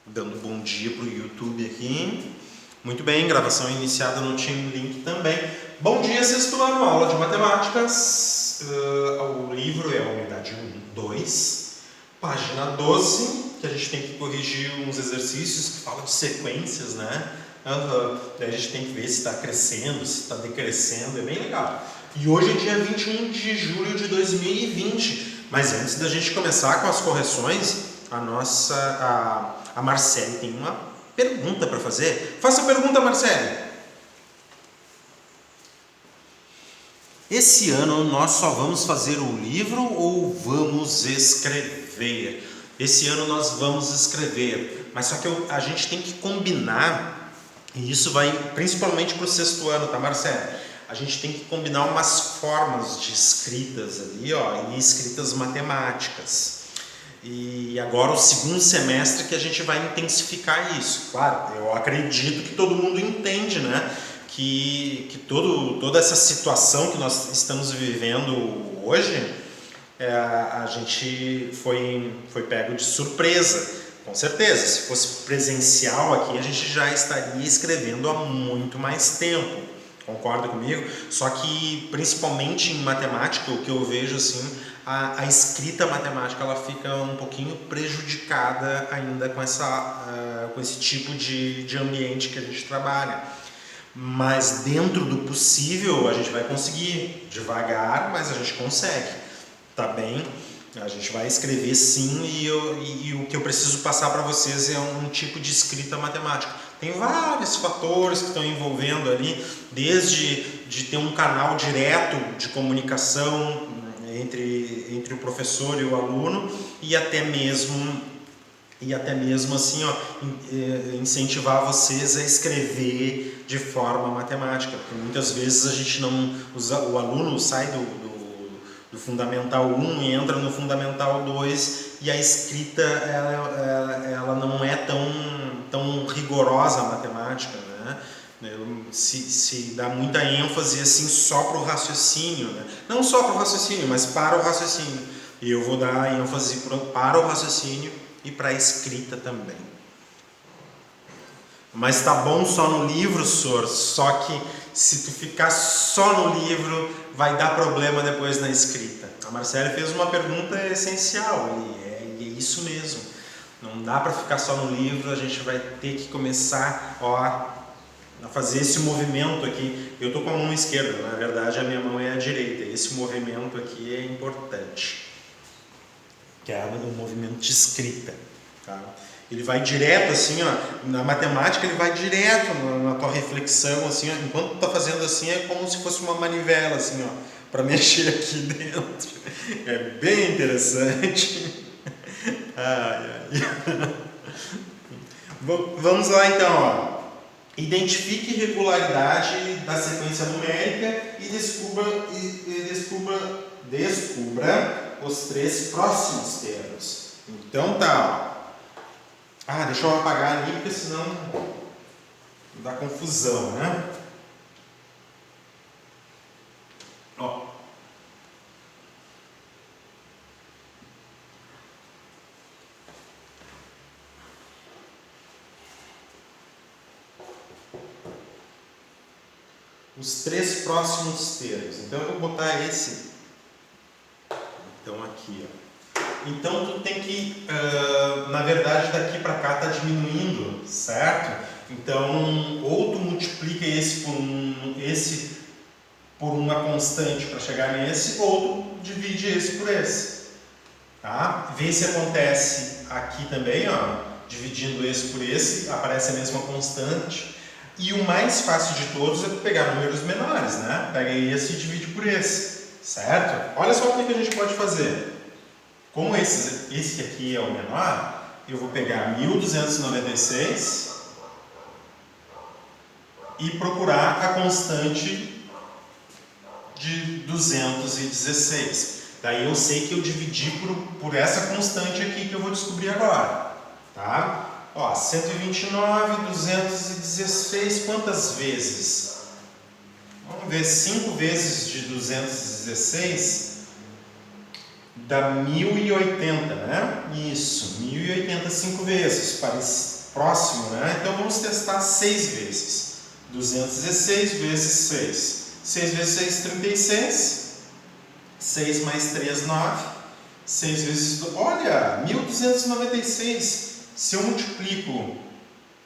Dando bom dia para o YouTube aqui. Muito bem, gravação iniciada no Team Link também. Bom dia, sexto ano, aula de matemáticas. O livro é a unidade 1, 2, página 12, que a gente tem que corrigir uns exercícios que falam de sequências, né? Daí a gente tem que ver se está crescendo, se está decrescendo, é bem legal. E hoje é dia 21 de julho de 2020, mas antes da gente começar com as correções, a Marcele tem uma pergunta para fazer. Faça a pergunta, Marcele. Esse ano nós só vamos fazer o livro ou vamos escrever? Esse ano nós vamos escrever, mas só que a gente tem que combinar, e isso vai principalmente para o sexto ano, tá, Marcele? A gente tem que combinar umas formas de escritas ali, ó, e escritas matemáticas. E agora o segundo semestre que a gente vai intensificar isso. Claro, eu acredito que todo mundo entende, né? Que toda essa situação que nós estamos vivendo hoje, a gente foi pego de surpresa, com certeza. Se fosse presencial aqui, a gente já estaria escrevendo há muito mais tempo. Concorda comigo? Só que, principalmente em matemática, o que eu vejo assim, a escrita matemática ela fica um pouquinho prejudicada ainda com esse tipo de ambiente que a gente trabalha. Mas dentro do possível a gente vai conseguir, devagar, mas a gente consegue, tá bem? A gente vai escrever sim, e o que eu preciso passar para vocês é um tipo de escrita matemática. Tem vários fatores que estão envolvendo ali, desde de ter um canal direto de comunicação entre o professor e o aluno, e até mesmo assim, ó, incentivar vocês a escrever de forma matemática, porque muitas vezes a gente não usa, o aluno sai do Fundamental 1 e entra no Fundamental 2 e a escrita ela não é tão rigorosa a matemática, né? Se dá muita ênfase assim só para o raciocínio, né? Não só para o raciocínio, mas para o raciocínio. E eu vou dar ênfase para o raciocínio e para a escrita também. Mas tá bom só no livro, senhor, só que se tu ficar só no livro, vai dar problema depois na escrita. A Marcele fez uma pergunta essencial, e é isso mesmo. Não dá para ficar só no livro, a gente vai ter que começar, a fazer esse movimento aqui. Eu estou com a mão esquerda, na verdade a minha mão é a direita. Esse movimento aqui é importante, que é o movimento de escrita, tá? Ele vai direto assim, ó, na matemática ele vai direto na tua reflexão, assim, ó, enquanto tu tá fazendo assim é como se fosse uma manivela, assim, ó, para mexer aqui dentro. É bem interessante. Vamos lá então, ó. Identifique regularidade da sequência numérica e descubra os três próximos termos. Então tá, ó. Deixa eu apagar ali, porque senão dá confusão, né? Ó. Os três próximos termos. Então eu vou botar esse. Então aqui, ó. Então tu tem que, na verdade, daqui para cá está diminuindo, certo? Então, ou tu multiplica esse por uma constante para chegar nesse, ou tu divide esse por esse, tá? Vê se acontece aqui também, ó, dividindo esse por esse, aparece a mesma constante. E o mais fácil de todos é tu pegar números menores, né? Pega esse e divide por esse, certo? Olha só o que a gente pode fazer. Como esse aqui é o menor, eu vou pegar 1296 e procurar a constante de 216. Daí eu sei que eu dividi por essa constante aqui que eu vou descobrir agora. Tá? Ó, 129, 216, quantas vezes? Vamos ver, 5 vezes de 216... dá 1080, né? Isso, 1080 5 vezes. próximo, né? Então vamos testar 6 vezes. 216 vezes 6. 6 vezes 6, 36. 6 mais 3, 9. 6 vezes 2, olha, 1296. Se eu multiplico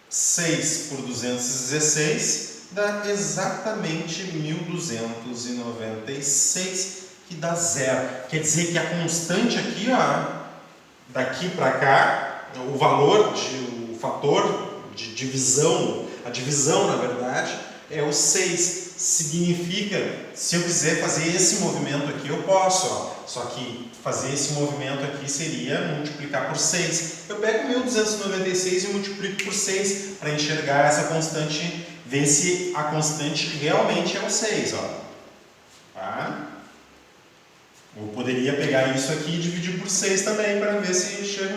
6 por 216, dá exatamente 1296, que dá zero. Quer dizer que a constante aqui, ó, daqui para cá, o fator de divisão, a divisão na verdade, é o 6. Significa, se eu quiser fazer esse movimento aqui, eu posso, ó. Só que fazer esse movimento aqui seria multiplicar por 6. Eu pego 1296 e multiplico por 6 para enxergar essa constante, ver se a constante realmente é o 6, ó. Tá? Eu poderia pegar isso aqui e dividir por 6 também para ver se chega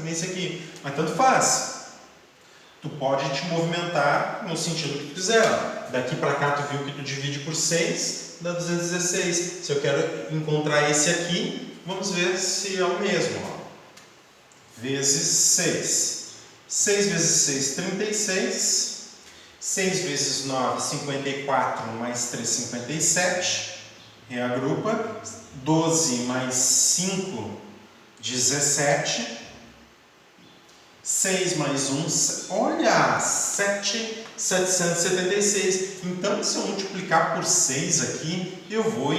nesse aqui. Mas tanto faz. Tu pode te movimentar no sentido que tu quiser. Daqui para cá tu viu que tu divide por 6, dá 216. Se eu quero encontrar esse aqui, vamos ver se é o mesmo. Ó. Vezes 6. 6 vezes 6, 36. 6 vezes 9, 54, mais 3, 57. Reagrupa. 12 mais 5, 17. 6 mais 1, olha, 7, 776. Então, se eu multiplicar por 6 aqui, eu vou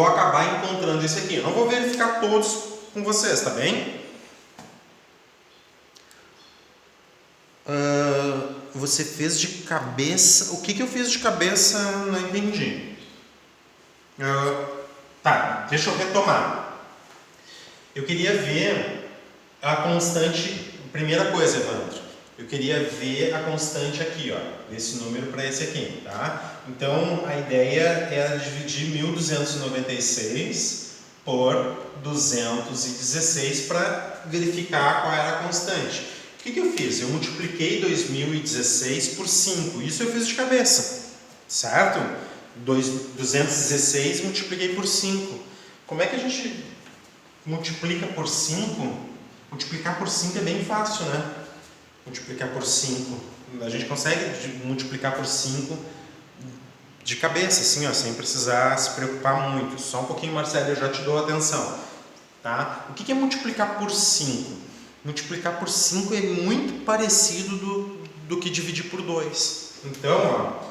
acabar encontrando esse aqui. Eu não vou verificar todos com vocês, tá bem? Você fez de cabeça. O que eu fiz de cabeça, não entendi. Tá, deixa eu retomar. Eu queria ver a constante. Primeira coisa, Evandro, eu queria ver a constante aqui, ó, desse número para esse aqui, tá? Então, a ideia era dividir 1296 por 216 para verificar qual era a constante. O que eu fiz? Eu multipliquei 2016 por 5, isso eu fiz de cabeça, certo? 216 multipliquei por 5. Como é que a gente multiplica por 5? Multiplicar por 5 é bem fácil, né? Multiplicar por 5. A gente consegue multiplicar por 5 de cabeça, assim, ó, sem precisar se preocupar muito. Só um pouquinho, Marcelo, eu já te dou atenção. Tá? O que é multiplicar por 5? Multiplicar por 5 é muito parecido do que dividir por 2. Então, ó,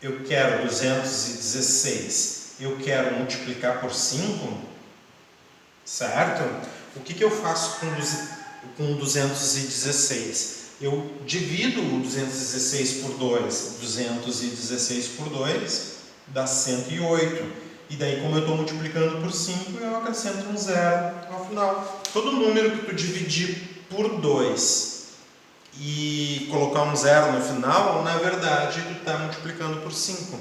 eu quero 216, eu quero multiplicar por 5, certo? O que eu faço com 216? Eu divido o 216 por 2. 216 por 2 dá 108. E daí, como eu estou multiplicando por 5, eu acrescento um zero ao final. Todo número que tu dividir por 2 e colocar um zero no final, na verdade, tu está multiplicando por 5.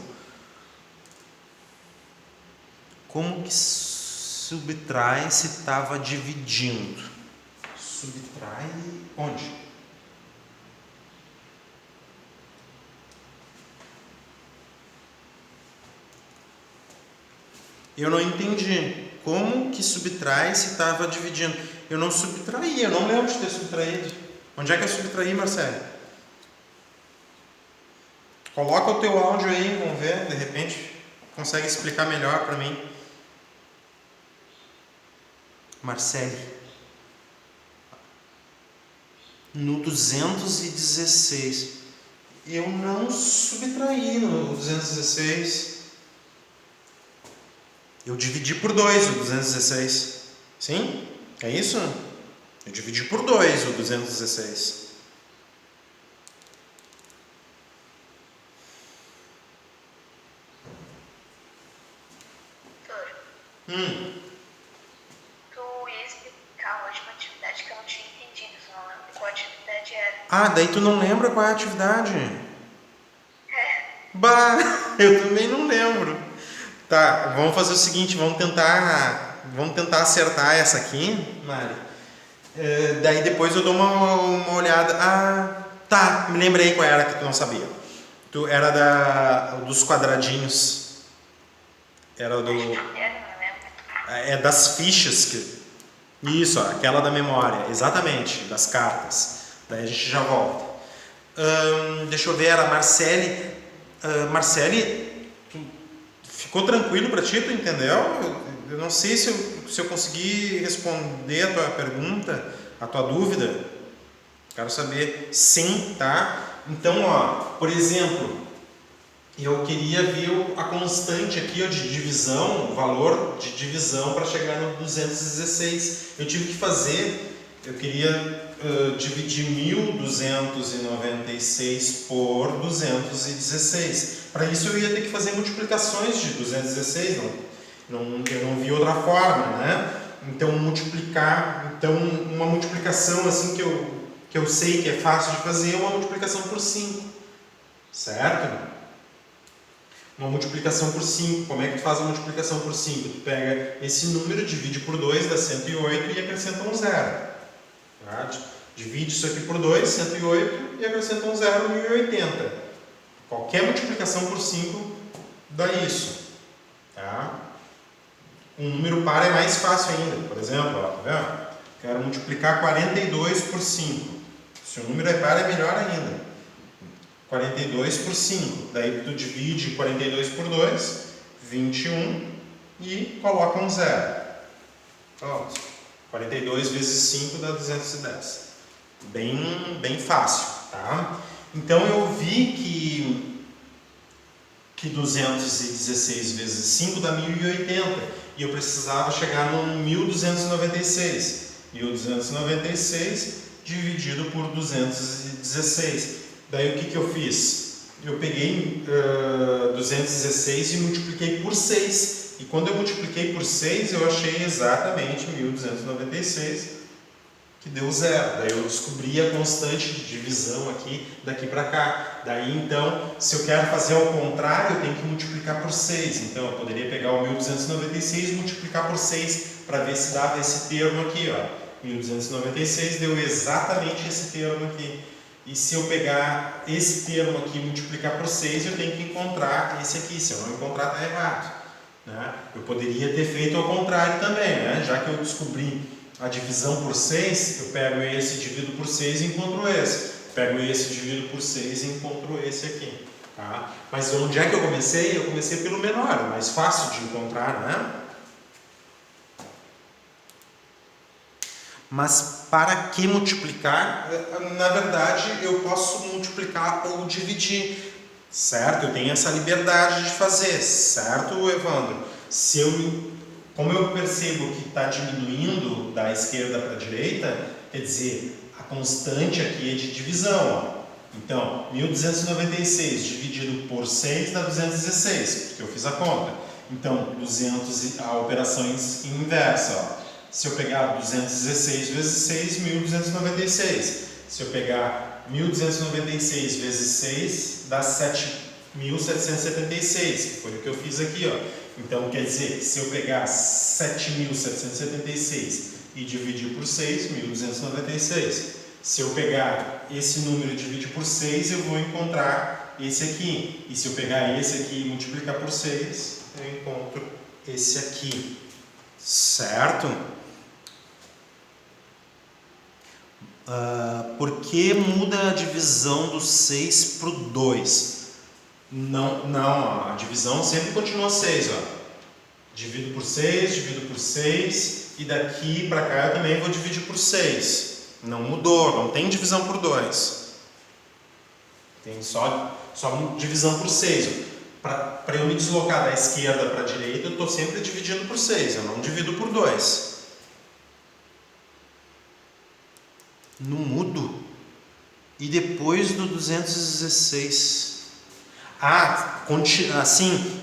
Como que subtrai se estava dividindo? Subtrai onde? Eu não entendi. Como que subtrai se estava dividindo? Eu não subtraí, eu não lembro de ter subtraído. Onde é que eu subtraí, Marcelo? Coloca o teu áudio aí, vamos ver, de repente consegue explicar melhor para mim. Marcelo, no 216, eu não subtraí no 216, eu dividi por 2 o 216, sim? É isso? Eu dividi por 2 o 216. Ah, daí tu não lembra qual é a atividade? Bah, eu também não lembro. Tá, vamos fazer o seguinte, vamos tentar acertar essa aqui, Mari. Daí depois eu dou uma olhada. Ah, tá, me lembrei qual era que tu não sabia. Era dos quadradinhos. Era do... É das fichas que... Isso, ó, aquela da memória, exatamente, das cartas. Daí a gente já volta. Deixa eu ver, era a Marcele. Marcele, ficou tranquilo para ti? Tu entendeu? Eu não sei se eu consegui responder a tua pergunta, a tua dúvida. Quero saber. Sim, tá? Então, ó, por exemplo, eu queria ver a constante aqui, ó, de divisão, o valor de divisão para chegar no 216. Eu tive que fazer, eu queria dividir 1296 por 216. Para isso eu ia ter que fazer multiplicações de 216, eu não vi outra forma, né? Então uma multiplicação assim que eu sei que é fácil de fazer é uma multiplicação por 5, certo? Uma multiplicação por 5, como é que tu faz a multiplicação por 5? Tu pega esse número, divide por 2, dá 108 e acrescenta um zero. Tá? Divide isso aqui por 2, 108, e acrescenta um zero, 1080. Qualquer multiplicação por 5 dá isso. Tá? Um número par é mais fácil ainda. Por exemplo, ó, tá vendo? Quero multiplicar 42 por 5. Se o número é par, é melhor ainda. 42 por 5. Daí tu divide 42 por 2, 21, e coloca um zero. Pronto. 42 vezes 5 dá 210. Bem fácil, tá? Então eu vi que 216 vezes 5 dá 1080 e eu precisava chegar no 1296. 1296 dividido por 216. Daí o que eu fiz? Eu peguei 216 e multipliquei por 6. E quando eu multipliquei por 6, eu achei exatamente 1296, que deu zero. Daí eu descobri a constante de divisão aqui, daqui para cá. Daí então, se eu quero fazer ao contrário, eu tenho que multiplicar por 6. Então eu poderia pegar o 1296 e multiplicar por 6 para ver se dava esse termo aqui, ó. 1296 deu exatamente esse termo aqui. E se eu pegar esse termo aqui e multiplicar por 6, eu tenho que encontrar esse aqui. Se eu não encontrar, está errado, né? Eu poderia ter feito ao contrário também, né? Já que eu descobri a divisão por 6, eu pego esse, divido por 6 e encontro esse. Pego esse, divido por 6 e encontro esse aqui. Tá? Mas onde é que eu comecei? Eu comecei pelo menor, o mais fácil de encontrar, né? Mas para que multiplicar? Na verdade, eu posso multiplicar ou dividir, certo? Eu tenho essa liberdade de fazer, certo, Evandro? Como eu percebo que está diminuindo da esquerda para a direita, quer dizer, a constante aqui é de divisão. Ó. Então, 1296 dividido por 6 dá 216, porque eu fiz a conta. Então, a operação inversa. Ó. Se eu pegar 216 vezes 6, 1296. Se eu pegar 1296 vezes 6, dá 7.776, que foi o que eu fiz aqui. Ó. Então, quer dizer, se eu pegar 7.776 e dividir por 6, 1296. Se eu pegar esse número e dividir por 6, eu vou encontrar esse aqui. E se eu pegar esse aqui e multiplicar por 6, eu encontro esse aqui. Certo? Por que muda a divisão do 6 para o 2? Não, a divisão sempre continua 6. Ó. Divido por 6, divido por 6, e daqui para cá eu também vou dividir por 6. Não mudou, não tem divisão por 2. Tem só divisão por 6. Para eu me deslocar da esquerda para a direita, eu estou sempre dividindo por 6, eu não divido por 2. Não mudo. E depois do 216? Assim,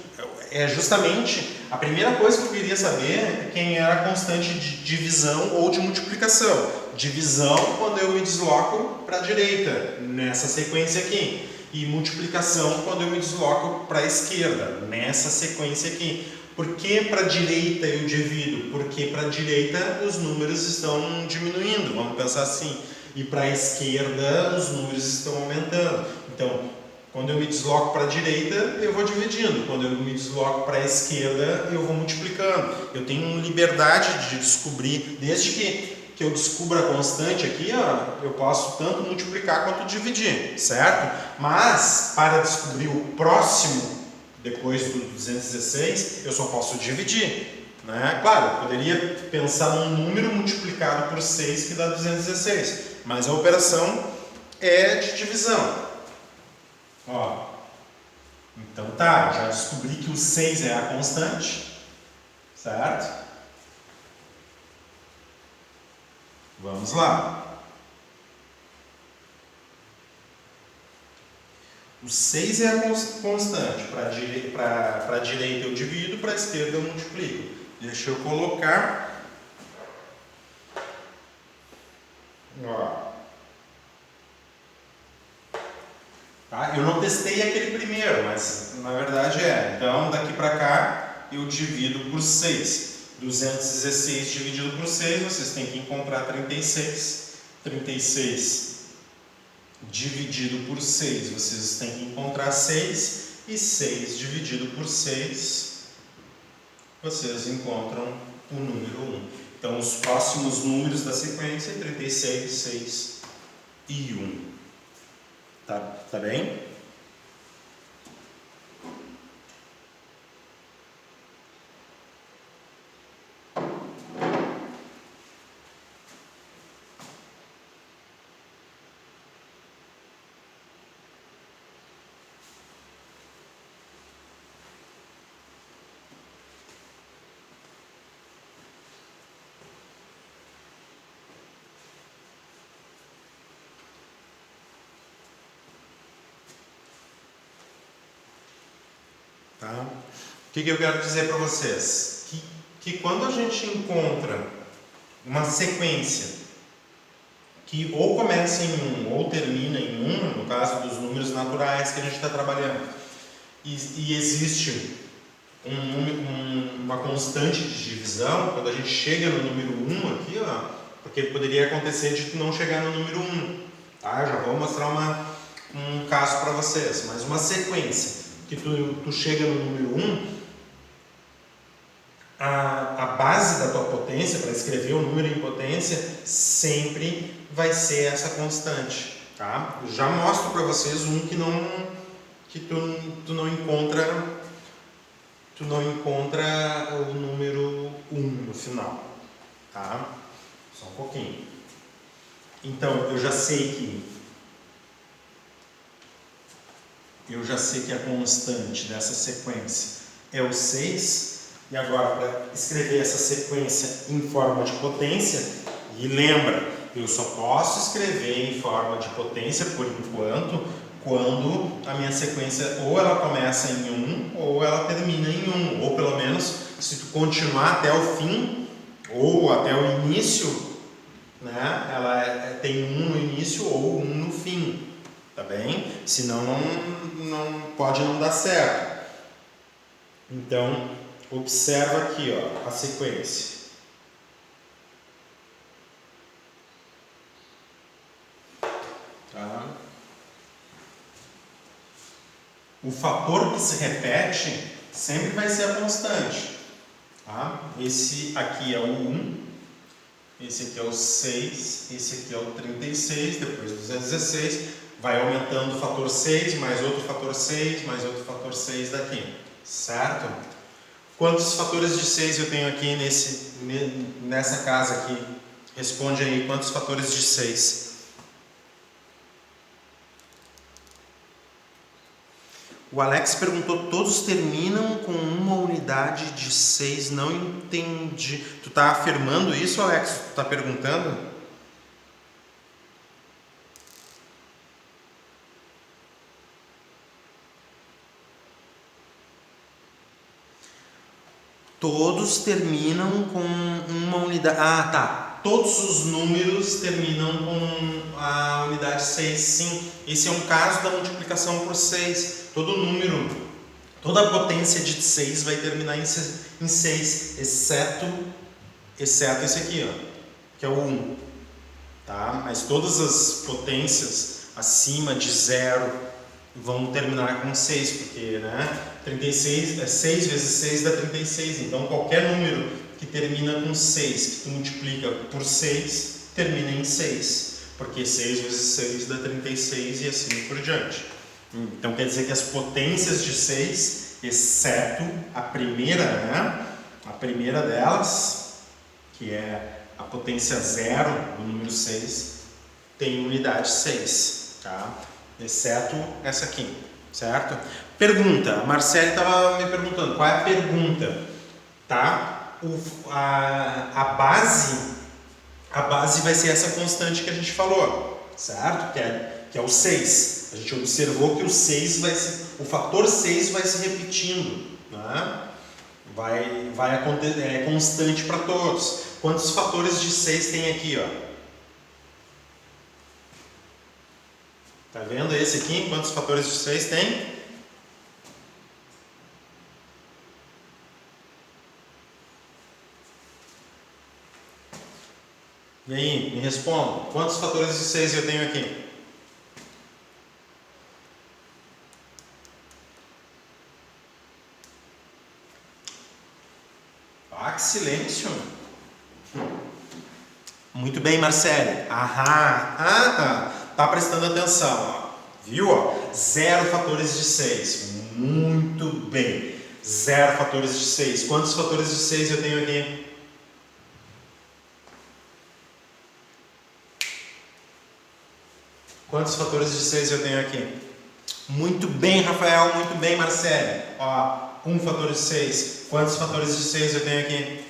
é justamente a primeira coisa que eu queria saber é quem era a constante de divisão ou de multiplicação. Divisão quando eu me desloco para a direita, nessa sequência aqui. E multiplicação quando eu me desloco para a esquerda, nessa sequência aqui. Por que para a direita eu divido? Porque para a direita os números estão diminuindo, vamos pensar assim. E para a esquerda os números estão aumentando. Então, quando eu me desloco para a direita, eu vou dividindo. Quando eu me desloco para a esquerda, eu vou multiplicando. Eu tenho liberdade de descobrir, desde que que eu descubra a constante aqui, ó, eu posso tanto multiplicar quanto dividir, certo? Mas, para descobrir o próximo, depois do 216, eu só posso dividir, né? Claro, eu poderia pensar num número multiplicado por 6 que dá 216, mas a operação é de divisão. Ó, então tá, já descobri que o 6 é a constante, certo? Vamos lá. O 6 é a constante. Para a direita eu divido, para a esquerda eu multiplico. Deixa eu colocar. Ó. Tá? Eu não testei aquele primeiro, mas na verdade é. Então daqui para cá eu divido por 6. 216 dividido por 6, vocês têm que encontrar 36. 36 dividido por 6, vocês têm que encontrar 6. E 6 dividido por 6, vocês encontram o número 1. Então, os próximos números da sequência é 36, 6 e 1. Tá bem? Tá? O que eu quero dizer para vocês? Que quando a gente encontra uma sequência que ou começa em 1 ou termina em 1, no caso dos números naturais que a gente está trabalhando, e existe uma constante de divisão, quando a gente chega no número 1 aqui, ó, porque poderia acontecer de não chegar no número 1, tá? Já vou mostrar um caso para vocês, mas uma sequência que tu chega no número 1, a base da tua potência, para escrever o número em potência, sempre vai ser essa constante, tá? Eu já mostro para vocês um que tu não encontra o número 1 no final, tá? Só um pouquinho. Então, eu já sei que a constante dessa sequência é o 6, e agora para escrever essa sequência em forma de potência, e lembra, eu só posso escrever em forma de potência por enquanto, quando a minha sequência ou ela começa em 1 ou ela termina em 1, ou pelo menos se tu continuar até o fim ou até o início, né, ela tem 1 no início ou 1 no fim. Tá bem? Senão não pode não dar certo. Então, observa aqui, ó, a sequência. Tá? O fator que se repete sempre vai ser a constante. Tá? Esse aqui é o 1, esse aqui é o 6, esse aqui é o 36, depois 216. Vai aumentando o fator 6, mais outro fator 6, mais outro fator 6 daqui, certo? Quantos fatores de 6 eu tenho aqui nessa casa aqui? Responde aí, quantos fatores de 6? O Alex perguntou, todos terminam com uma unidade de 6, não entendi. Tu está afirmando isso, Alex? Tu está perguntando? Todos terminam com uma unidade... Ah, tá. Todos os números terminam com a unidade 6, sim. Esse é um caso da multiplicação por 6. Todo número, toda a potência de 6 vai terminar em 6, exceto esse aqui, ó, que é o 1. Tá? Mas todas as potências acima de 0 vão terminar com 6, porque, né, 36, 6 vezes 6 dá 36, então qualquer número que termina com 6, que tu multiplica por 6, termina em 6. Porque 6 vezes 6 dá 36 e assim por diante. Então quer dizer que as potências de 6, exceto a primeira, né? A primeira delas, que é a potência zero do número 6, tem unidade 6, tá? Exceto essa aqui, certo? Pergunta, a Marcele estava me perguntando, qual é a pergunta? Tá? A base vai ser essa constante que a gente falou, certo? Que é o 6. A gente observou que o fator 6 vai se repetindo, né? Vai acontecer, é constante para todos. Quantos fatores de 6 tem aqui, ó? Tá vendo esse aqui? Quantos fatores de 6 tem? E aí, me responda. Quantos fatores de 6 eu tenho aqui? Ah, que silêncio! Muito bem, Marcele. Tá prestando atenção, ó. Viu? Ó? 0 fatores de 6. Muito bem. 0 fatores de 6. Quantos fatores de 6 eu tenho aqui? Quantos fatores de 6 eu tenho aqui? Muito bem, Rafael. Muito bem, Marcele. Ó, 1 fator de 6. Quantos fatores de 6 eu tenho aqui?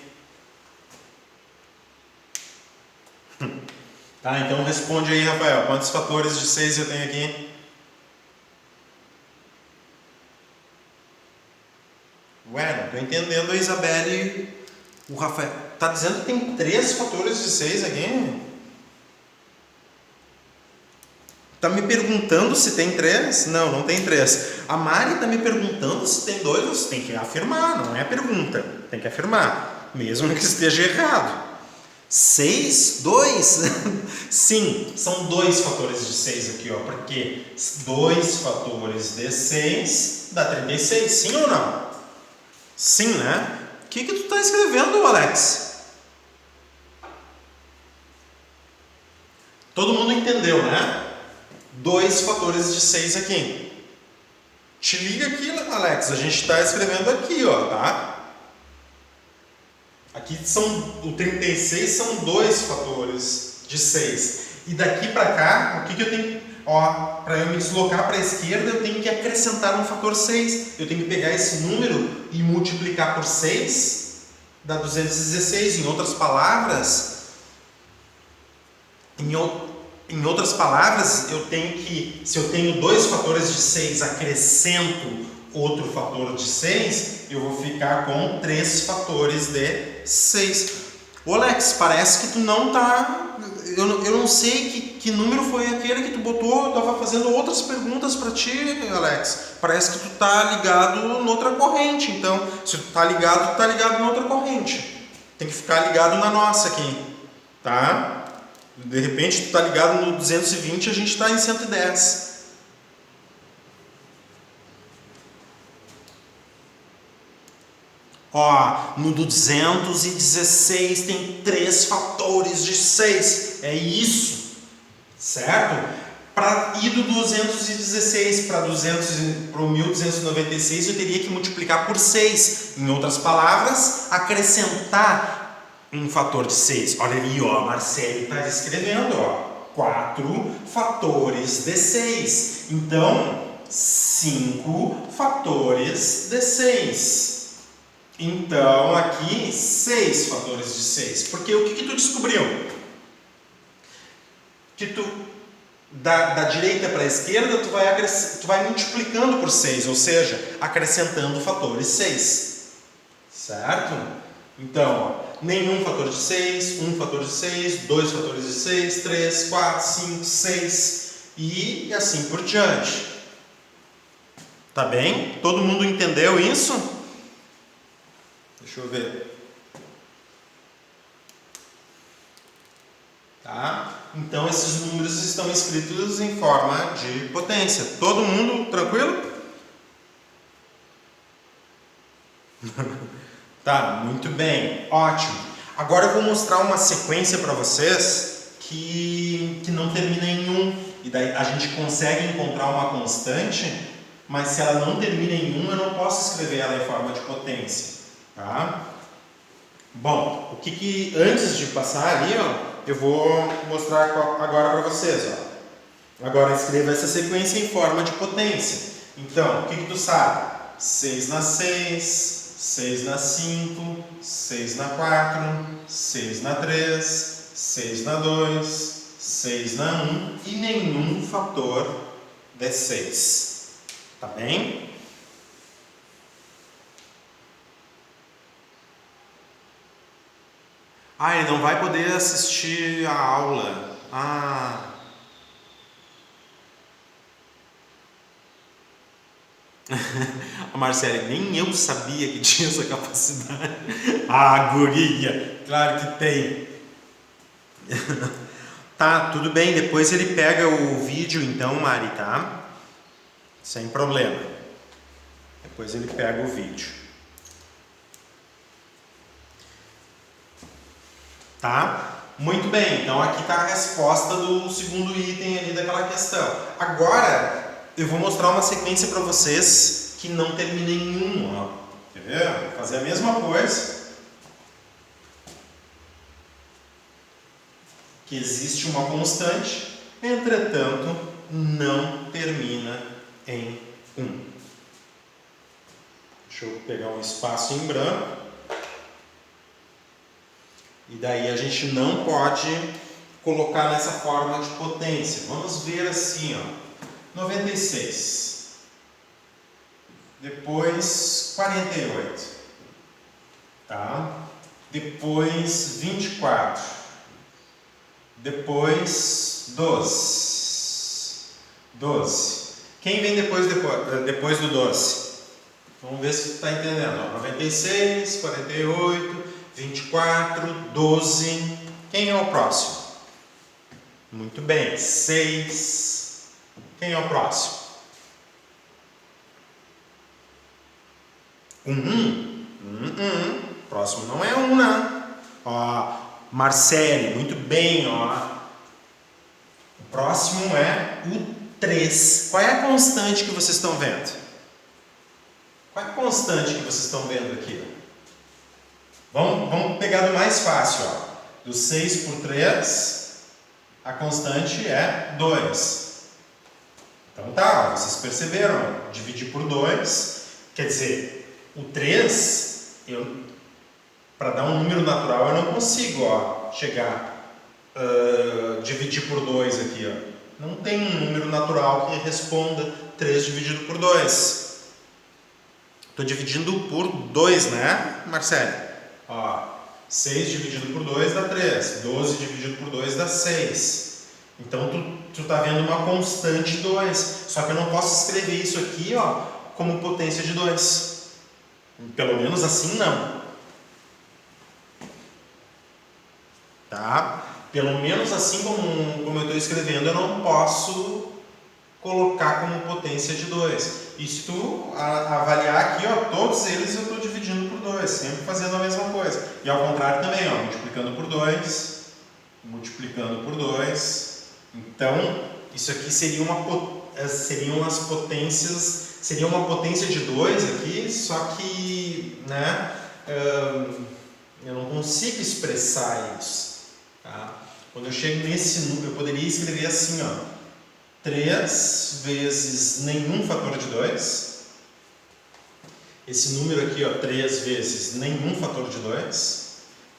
Tá, então responde aí, Rafael. Quantos fatores de 6 eu tenho aqui? Ué, não estou entendendo a Isabelle. O Rafael tá dizendo que tem 3 fatores de 6 aqui? Tá me perguntando se tem 3? Não, não tem 3. A Mari tá me perguntando se tem 2. Você tem que afirmar, não é pergunta. Tem que afirmar, mesmo que esteja errado. 6? 2? Sim, são 2 fatores de 6 aqui, ó. Porque 2 fatores de 6 dá 36, sim ou não? Sim, né? O que tu tá escrevendo, Alex? Todo mundo entendeu, né? 2 fatores de 6 aqui. Te liga aqui, Alex. A gente está escrevendo aqui, ó, tá? Aqui o 36 são 2 fatores de 6. E daqui para cá, o que eu tenho? Ó, para eu me deslocar para a esquerda, eu tenho que acrescentar um fator 6. Eu tenho que pegar esse número e multiplicar por 6, dá 216. Em outras palavras, eu tenho que, se eu tenho 2 fatores de 6, acrescento outro fator de 6, eu vou ficar com 3 fatores de 6. Ô Alex, parece que tu não tá... Eu não sei que número foi aquele que tu botou, eu tava fazendo outras perguntas para ti, Alex. Parece que tu tá ligado noutra corrente, então, se tu tá ligado noutra corrente. Tem que ficar ligado na nossa aqui, tá? De repente tu tá ligado no 220, a gente está em 110. Ó, no 216 tem 3 fatores de 6. É isso, certo? Para ir do 216 para o 1296, eu teria que multiplicar por 6. Em outras palavras, acrescentar um fator de 6. Olha ali, ó, a Marcele está escrevendo, ó, 4 fatores de 6. Então, 5 fatores de 6. Então, aqui, 6 fatores de 6. Porque o que tu descobriu? Que da direita para a esquerda, tu vai multiplicando por 6, ou seja, acrescentando fatores 6. Certo? Então, ó, nenhum fator de 6, um fator de 6, 2 fatores de 6, 3, 4, 5, 6 e assim por diante. Tá bem? Todo mundo entendeu isso? Deixa eu ver. Tá? Então esses números estão escritos em forma de potência. Todo mundo tranquilo? Tá. Tá, muito bem, ótimo. Agora eu vou mostrar uma sequência para vocês que não termina em 1. E daí a gente consegue encontrar uma constante, mas se ela não termina em 1, eu não posso escrever ela em forma de potência. Tá? Bom, antes de passar ali, ó, eu vou mostrar agora para vocês. Ó. Agora escreva essa sequência em forma de potência. Então, o que tu sabe? 6 na 6, 6 na 5, 6 na 4, 6 na 3, 6 na 2, 6 na 1 e nenhum fator de 6. Tá bem? Ah, ele não vai poder assistir a aula. Ah. A Marcele, nem eu sabia que tinha essa capacidade. Ah, guria, claro que tem. Tá, tudo bem, depois ele pega o vídeo então, Mari, tá? Sem problema. Depois ele pega o vídeo. Tá? Muito bem, então aqui está a resposta do segundo item ali daquela questão. Agora, eu vou mostrar uma sequência para vocês que não termina em 1, ó. Quer ver? Vou fazer a mesma coisa. Que existe uma constante, entretanto, não termina em 1. Deixa eu pegar um espaço em branco. E daí a gente não pode colocar nessa forma de potência. Vamos ver assim, ó. 96. Depois 48. Tá? Depois 24. Depois 12. 12. Quem vem depois do 12? Vamos ver se tu está entendendo. 96, 48, 24, 12. Quem é o próximo? Muito bem, 6. Quem é o próximo? 1. Próximo não é 1, não. Ó, Marcele, muito bem, ó. O próximo é o 3. Qual é a constante que vocês estão vendo? Qual é a constante que vocês estão vendo aqui? Vamos pegar do mais fácil, ó. Do 6 por 3, a constante é 2. Então tá, ó, vocês perceberam, ó, dividir por 2, quer dizer, o 3, para dar um número natural eu não consigo, ó, chegar, dividir por 2 aqui, ó. Não tem um número natural que responda 3 dividido por 2. Estou dividindo por 2, né, Marcelo? Ó, 6 dividido por 2 dá 3. 12 dividido por 2 dá 6. Então, tu tá vendo uma constante 2. Só que eu não posso escrever isso aqui, ó, como potência de 2. Pelo menos assim, não. Tá? Pelo menos assim como eu estou escrevendo, eu não posso colocar como potência de 2. E se tu avaliar aqui, ó, todos eles eu estou dividindo por 2, sempre fazendo a mesma coisa. E ao contrário também, ó, multiplicando por 2, multiplicando por 2. Então, isso aqui seria seriam as potências, seria uma potência de 2 aqui, só que, né, eu não consigo expressar isso. Tá? Quando eu chego nesse número, eu poderia escrever assim, ó, 3 vezes nenhum fator de 2. Esse número aqui, ó, 3 vezes nenhum fator de 2.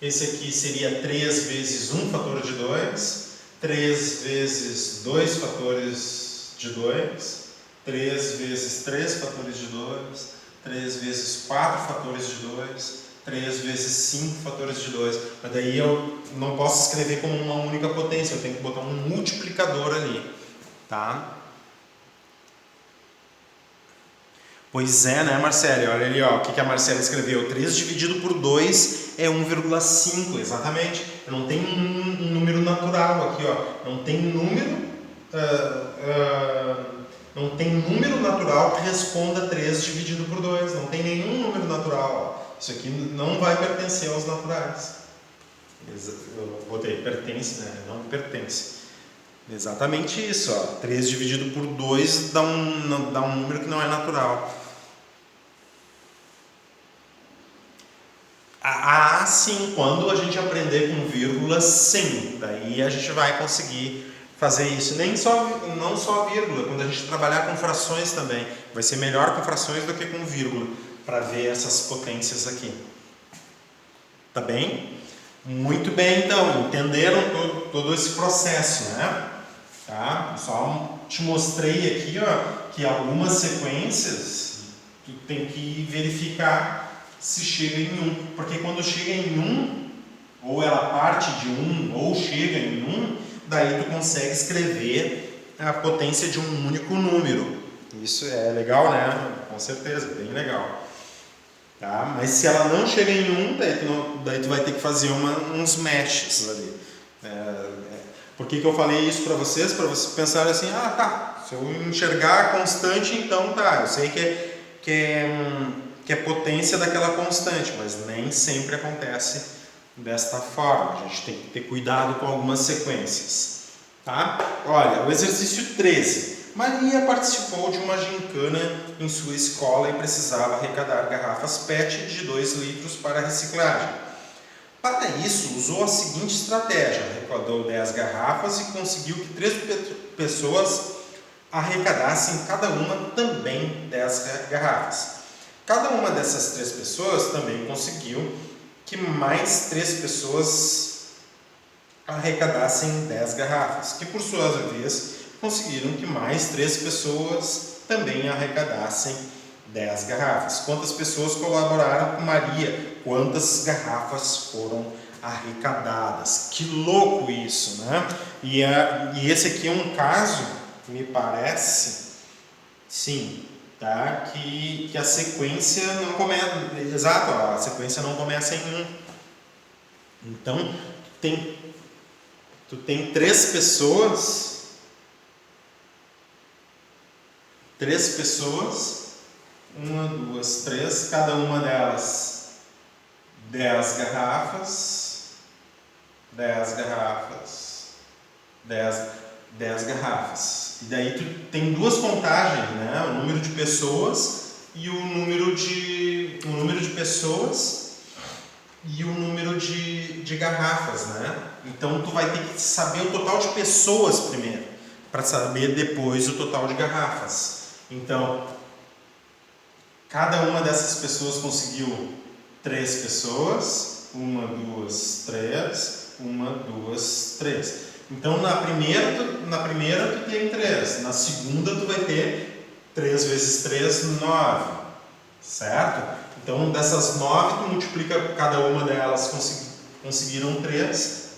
Esse aqui seria 3 vezes 1 fator de 2. 3 vezes 2 fatores de 2. 3 vezes 3 fatores de 2. 3 vezes 4 fatores de 2. 3 vezes 5 fatores de 2. Mas daí eu não posso escrever como uma única potência, eu tenho que botar um multiplicador ali. Tá? Pois é, né, Marcelo? Olha ali, ó, o que a Marcela escreveu. 3 dividido por 2 é 1,5, exatamente. Eu não tenho um número natural aqui, ó. Não tem número, não tem número natural que responda 3 dividido por 2. Não tem nenhum número natural, ó. Isso aqui não vai pertencer aos naturais. Eu botei pertence, né? Não pertence. Exatamente isso, ó. 3 dividido por 2 dá um número que não é natural. Sim, quando a gente aprender com vírgula, sim. Daí a gente vai conseguir fazer isso. Não só vírgula, quando a gente trabalhar com frações também. Vai ser melhor com frações do que com vírgula, para ver essas potências aqui. Tá bem? Muito bem, então. Entenderam todo esse processo, né? Tá? Só te mostrei aqui, ó, que algumas sequências tu tem que verificar se chega em 1, porque quando chega em 1, ou ela parte de 1, ou chega em 1, daí tu consegue escrever a potência de um único número. Isso é legal, né? Com certeza, bem legal. Tá? Mas se ela não chega em 1, daí tu vai ter que fazer uns meshes ali. Por que eu falei isso para vocês? Para vocês pensarem assim, tá, se eu enxergar a constante, então tá, eu sei que é potência daquela constante, mas nem sempre acontece desta forma. A gente tem que ter cuidado com algumas sequências. Tá? Olha, o exercício 13. Maria participou de uma gincana em sua escola e precisava arrecadar garrafas PET de 2 litros para reciclagem. Para isso, usou a seguinte estratégia: arrecadou 10 garrafas e conseguiu que 3 pessoas arrecadassem cada uma também 10 garrafas. Cada uma dessas 3 pessoas também conseguiu que mais 3 pessoas arrecadassem 10 garrafas, que por sua vez conseguiram que mais 3 pessoas também arrecadassem 10 garrafas. Quantas pessoas colaboraram com Maria? Quantas garrafas foram arrecadadas? Que louco isso, né? E esse aqui é um caso, me parece, sim, tá? Que a sequência não começa, exato, a sequência não começa em 1. Então, tu tem 3 pessoas, 1, 2, 3, cada uma delas 10 garrafas, 10 garrafas, 10 garrafas. E daí tu tem 2 contagens, né? O número de pessoas e o número de pessoas e o número de garrafas, né? Então tu vai ter que saber o total de pessoas primeiro, para saber depois o total de garrafas. Então, cada uma dessas pessoas conseguiu 3 pessoas, 1, 2, 3, 1, 2, 3. Então, na primeira tu tem 3, na segunda tu vai ter 3 vezes 3, 9, certo? Então, dessas 9 tu multiplica, cada uma delas conseguiram 3,